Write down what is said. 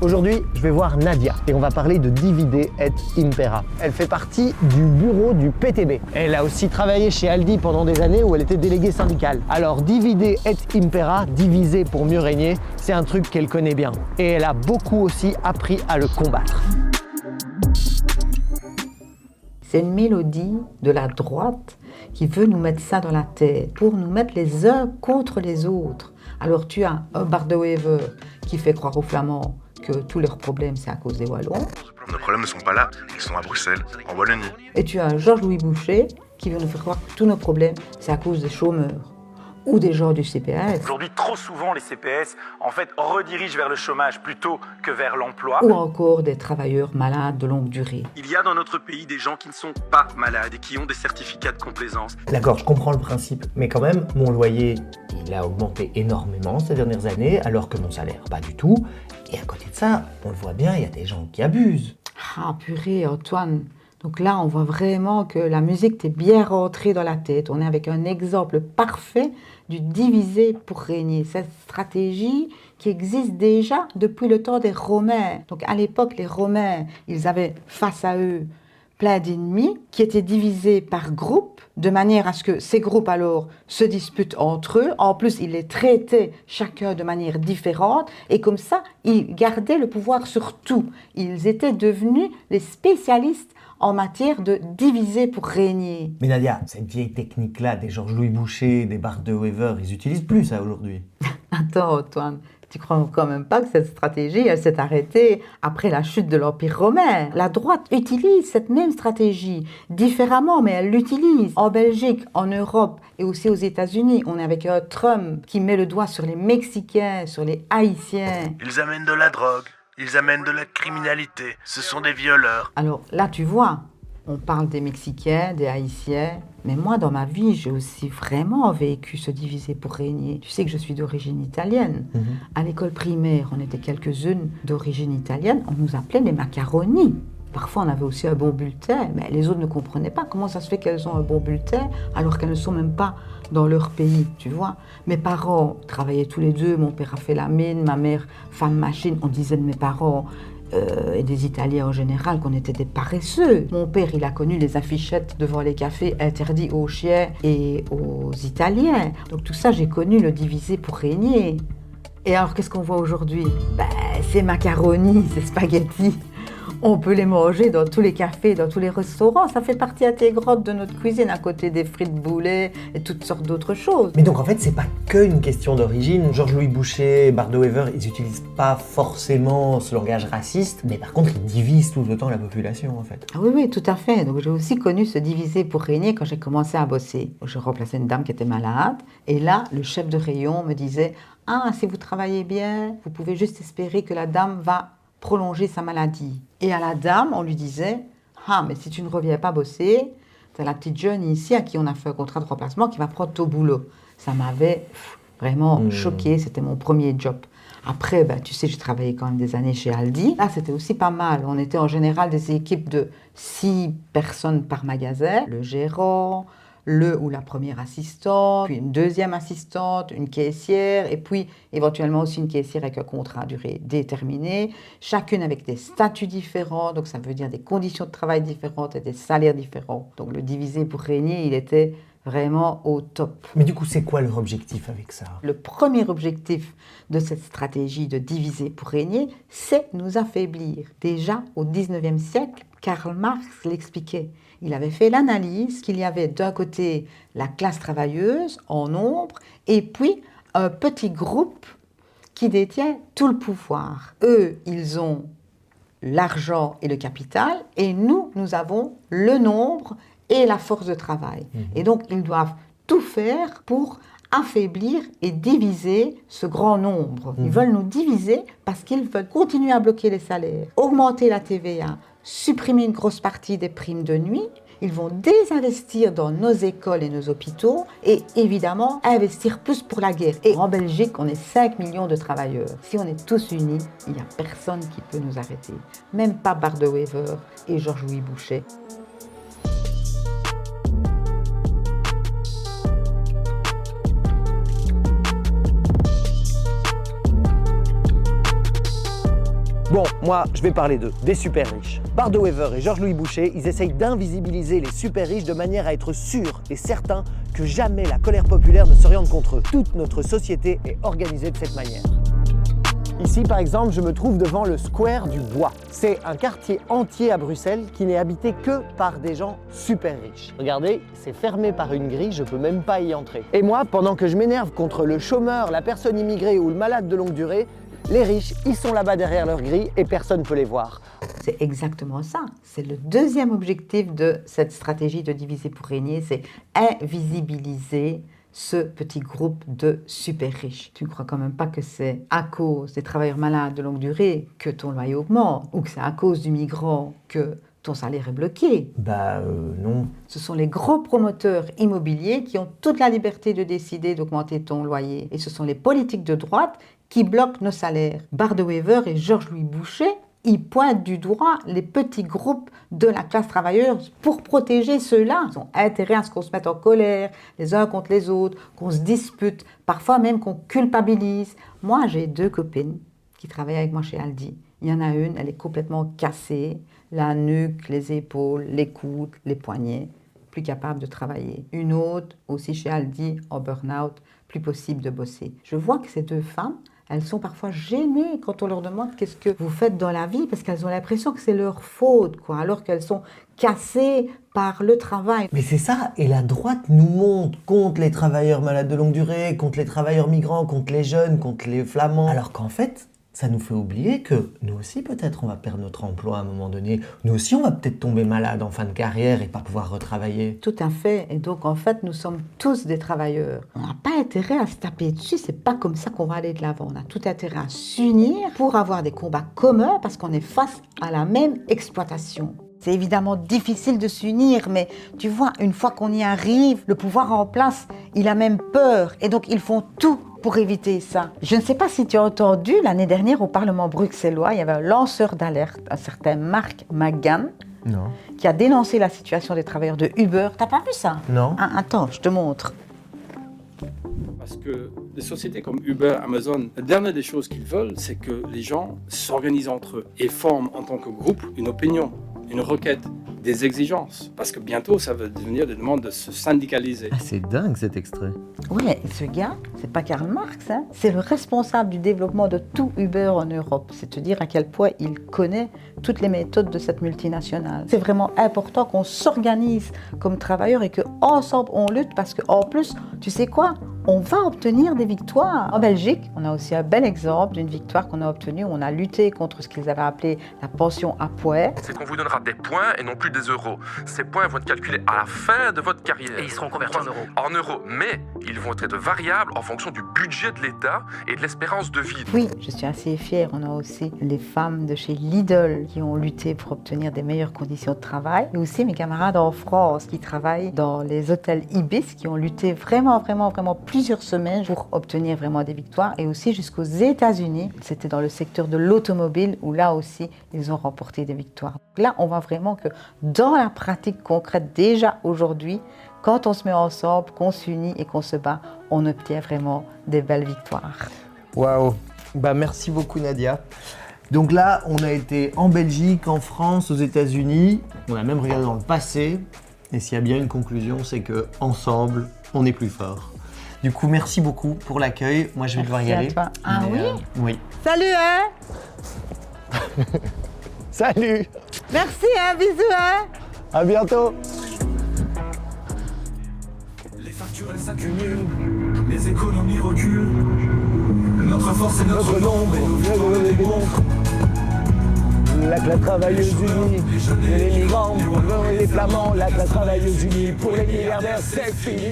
Aujourd'hui, je vais voir Nadia et on va parler de Divide et Impera. Elle fait partie du bureau du PTB. Elle a aussi travaillé chez Aldi pendant des années où elle était déléguée syndicale. Alors Divide et Impera, diviser pour mieux régner, c'est un truc qu'elle connaît bien. Et elle a beaucoup aussi appris à le combattre. C'est une mélodie de la droite qui veut nous mettre ça dans la tête, pour nous mettre les uns contre les autres. Alors tu as un Bardewever qui fait croire aux Flamands que tous leurs problèmes c'est à cause des Wallons. Nos problèmes ne sont pas là, ils sont à Bruxelles, en Wallonie. Et tu as un Georges-Louis Boucher qui veut nous faire croire que tous nos problèmes c'est à cause des chômeurs ou des gens du CPS. Aujourd'hui, trop souvent, les CPS, en fait, redirigent vers le chômage plutôt que vers l'emploi. Ou encore des travailleurs malades de longue durée. Il y a dans notre pays des gens qui ne sont pas malades et qui ont des certificats de complaisance. D'accord, je comprends le principe, mais quand même, mon loyer, il a augmenté énormément ces dernières années, alors que mon salaire, pas du tout. Et à côté de ça, on le voit bien, il y a des gens qui abusent. Ah purée, Antoine. Donc là, on voit vraiment que la musique t'est bien rentrée dans la tête. On est avec un exemple parfait du diviser pour régner. Cette stratégie qui existe déjà depuis le temps des Romains. Donc à l'époque, les Romains, ils avaient face à eux plein d'ennemis qui étaient divisés par groupes, de manière à ce que ces groupes alors se disputent entre eux. En plus, ils les traitaient chacun de manière différente et comme ça, ils gardaient le pouvoir sur tout. Ils étaient devenus les spécialistes en matière de diviser pour régner. Mais Nadia, cette vieille technique-là, des Georges-Louis Boucher, des Bardewever, ils utilisent plus ça aujourd'hui. Attends, Antoine, tu crois quand même pas que cette stratégie, elle s'est arrêtée après la chute de l'Empire romain? La droite utilise cette même stratégie, différemment, mais elle l'utilise. En Belgique, en Europe et aussi aux États-Unis, on est avec un Trump qui met le doigt sur les Mexicains, sur les Haïtiens. Ils amènent de la drogue, ils amènent de la criminalité, ce sont des violeurs. Alors là, tu vois, on parle des Mexicains, des Haïtiens, mais moi, dans ma vie, j'ai aussi vraiment vécu ce diviser pour régner. Tu sais que je suis d'origine italienne. À l'école primaire, on était quelques-unes d'origine italienne, on nous appelait les macaronis. Parfois, on avait aussi un bon bulletin, mais les autres ne comprenaient pas comment ça se fait qu'elles ont un bon bulletin alors qu'elles ne sont même pas dans leur pays, tu vois. Mes parents travaillaient tous les deux, mon père a fait la mine, ma mère femme machine. On disait de mes parents et des Italiens en général qu'on était des paresseux. Mon père, il a connu les affichettes devant les cafés interdits aux chiens et aux Italiens. Donc tout ça, j'ai connu le diviser pour régner. Et alors, qu'est-ce qu'on voit aujourd'hui? Ces macaronis, ces spaghettis. On peut les manger dans tous les cafés, dans tous les restaurants. Ça fait partie intégrante de notre cuisine, à côté des frites boulet et toutes sortes d'autres choses. Mais donc en fait, c'est pas qu'une question d'origine. Georges-Louis Boucher, Bardewever, ils utilisent pas forcément ce langage raciste, mais par contre, ils divisent tout le temps la population en fait. Ah oui, tout à fait. Donc j'ai aussi connu ce diviser pour régner quand j'ai commencé à bosser. Je remplaçais une dame qui était malade et là, le chef de rayon me disait « Ah, si vous travaillez bien, vous pouvez juste espérer que la dame va prolonger sa maladie. » Et à la dame, on lui disait « Ah, mais si tu ne reviens pas bosser, t'as la petite jeune ici à qui on a fait un contrat de remplacement qui va prendre ton boulot. » Ça m'avait vraiment choquée, c'était mon premier job. Après, tu sais, j'ai travaillé quand même des années chez Aldi. Là, c'était aussi pas mal. On était en général des équipes de 6 personnes par magasin. Le gérant, le ou la première assistante, puis une deuxième assistante, une caissière, et puis éventuellement aussi une caissière avec un contrat à durée déterminée, chacune avec des statuts différents, donc ça veut dire des conditions de travail différentes et des salaires différents. Donc le diviser pour régner, il était vraiment au top. Mais du coup, c'est quoi leur objectif avec ça? Le premier objectif de cette stratégie de diviser pour régner, c'est nous affaiblir. Déjà au 19e siècle, Karl Marx l'expliquait. Il avait fait l'analyse qu'il y avait d'un côté la classe travailleuse en nombre et puis un petit groupe qui détient tout le pouvoir. Eux, ils ont l'argent et le capital et nous avons le nombre et la force de travail. Et donc, ils doivent tout faire pour affaiblir et diviser ce grand nombre. Ils veulent nous diviser parce qu'ils veulent continuer à bloquer les salaires, augmenter la TVA, supprimer une grosse partie des primes de nuit. Ils vont désinvestir dans nos écoles et nos hôpitaux et évidemment investir plus pour la guerre. Et en Belgique, on est 5 millions de travailleurs. Si on est tous unis, il n'y a personne qui peut nous arrêter. Même pas Bardewever et Georges-Louis Boucher. Bon, moi, je vais parler d'eux, des super riches. Bart de Wever et Georges-Louis Boucher, ils essayent d'invisibiliser les super riches de manière à être sûrs et certains que jamais la colère populaire ne s'oriente contre eux. Toute notre société est organisée de cette manière. Ici, par exemple, je me trouve devant le Square du Bois. C'est un quartier entier à Bruxelles qui n'est habité que par des gens super riches. Regardez, c'est fermé par une grille, je peux même pas y entrer. Et moi, pendant que je m'énerve contre le chômeur, la personne immigrée ou le malade de longue durée, les riches, ils sont là-bas derrière leur grille et personne ne peut les voir. C'est exactement ça. C'est le deuxième objectif de cette stratégie de diviser pour régner, c'est invisibiliser ce petit groupe de super riches. Tu ne crois quand même pas que c'est à cause des travailleurs malades de longue durée que ton loyer augmente ou que c'est à cause du migrant que ton salaire est bloqué? Non. Ce sont les gros promoteurs immobiliers qui ont toute la liberté de décider d'augmenter ton loyer. Et ce sont les politiques de droite qui bloquent nos salaires. Bart de Wever et Georges-Louis Boucher, ils pointent du doigt les petits groupes de la classe travailleuse pour protéger ceux-là. Ils ont intérêt à ce qu'on se mette en colère les uns contre les autres, qu'on se dispute, parfois même qu'on culpabilise. Moi, j'ai 2 copines qui travaillent avec moi chez Aldi. Il y en a une, elle est complètement cassée, la nuque, les épaules, les coudes, les poignets, plus capable de travailler. Une autre, aussi chez Aldi, en burn-out, plus possible de bosser. Je vois que ces 2 femmes, elles sont parfois gênées quand on leur demande qu'est-ce que vous faites dans la vie, parce qu'elles ont l'impression que c'est leur faute, alors qu'elles sont cassées par le travail. Mais c'est ça, et la droite nous monte contre les travailleurs malades de longue durée, contre les travailleurs migrants, contre les jeunes, contre les flamands, alors qu'en fait, ça nous fait oublier que nous aussi, peut-être, on va perdre notre emploi à un moment donné. Nous aussi, on va peut-être tomber malade en fin de carrière et pas pouvoir retravailler. Tout à fait. Et donc, en fait, nous sommes tous des travailleurs. On n'a pas intérêt à se taper dessus. C'est pas comme ça qu'on va aller de l'avant. On a tout intérêt à s'unir pour avoir des combats communs parce qu'on est face à la même exploitation. C'est évidemment difficile de s'unir, mais tu vois, une fois qu'on y arrive, le pouvoir en place, il a même peur. Et donc, ils font tout pour éviter ça. Je ne sais pas si tu as entendu, l'année dernière au Parlement bruxellois, il y avait un lanceur d'alerte, un certain Mark McGann, qui a dénoncé la situation des travailleurs de Uber. T'as pas vu ça? Non. Ah, attends, je te montre. Parce que des sociétés comme Uber, Amazon, la dernière des choses qu'ils veulent, c'est que les gens s'organisent entre eux et forment en tant que groupe une opinion, une requête, des exigences. Parce que bientôt, ça va devenir des demandes de se syndicaliser. Ah, c'est dingue cet extrait. Ouais, et ce gars, c'est pas Karl Marx, hein, c'est le responsable du développement de tout Uber en Europe. C'est te dire à quel point il connaît toutes les méthodes de cette multinationale. C'est vraiment important qu'on s'organise comme travailleurs et qu'ensemble on lutte parce qu'en plus, tu sais quoi? On va obtenir des victoires. En Belgique, on a aussi un bel exemple d'une victoire qu'on a obtenue où on a lutté contre ce qu'ils avaient appelé la pension à points. C'est qu'on vous donnera des points et non plus des euros. Ces points vont être calculés à la fin de votre carrière. Et ils seront convertis en euros. En euros, mais ils vont être variables en fonction du budget de l'État et de l'espérance de vie. Oui, je suis assez fière. On a aussi les femmes de chez Lidl qui ont lutté pour obtenir des meilleures conditions de travail. Et aussi mes camarades en France qui travaillent dans les hôtels Ibis qui ont lutté vraiment plusieurs semaines pour obtenir vraiment des victoires. Et aussi jusqu'aux États-Unis, c'était dans le secteur de l'automobile où là aussi, ils ont remporté des victoires. Là, on voit vraiment que dans la pratique concrète, déjà aujourd'hui, quand on se met ensemble, qu'on s'unit et qu'on se bat, on obtient vraiment des belles victoires. Waouh. Merci beaucoup Nadia. Donc là, on a été en Belgique, en France, aux États-Unis. On a même regardé dans le passé. Et s'il y a bien une conclusion, c'est que ensemble, on est plus fort. Du coup, merci beaucoup pour l'accueil. Moi, je vais devoir y aller. Merci à toi. Ah Mais, oui oui. Salut, hein? Salut. Merci, hein? Bisous, hein? À bientôt. Les factures elles s'accumulent, les économies reculent. Notre force est notre nombre et nos victoires les montres. La classe travailleuse unie, les migrants, les flamands, la classe travailleuse unie, pour les milliardaires c'est fini.